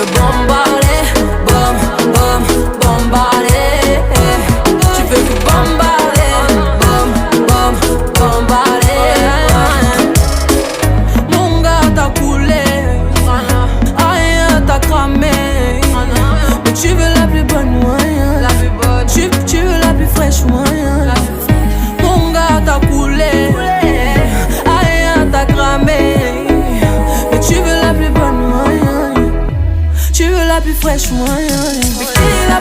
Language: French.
veux bombarder, bombarder. Tu veux que bombarder, bombarder. Mon gars t'as coulé, rien t'as cramé. Mais tu veux la plus bonne moyen, tu veux la plus fraîche moyen. Mon gars t'as coulé, rien t'as cramé. Mais tu veux la plus bonne moyen, tu veux la plus fraîche moyen. Mais qui est la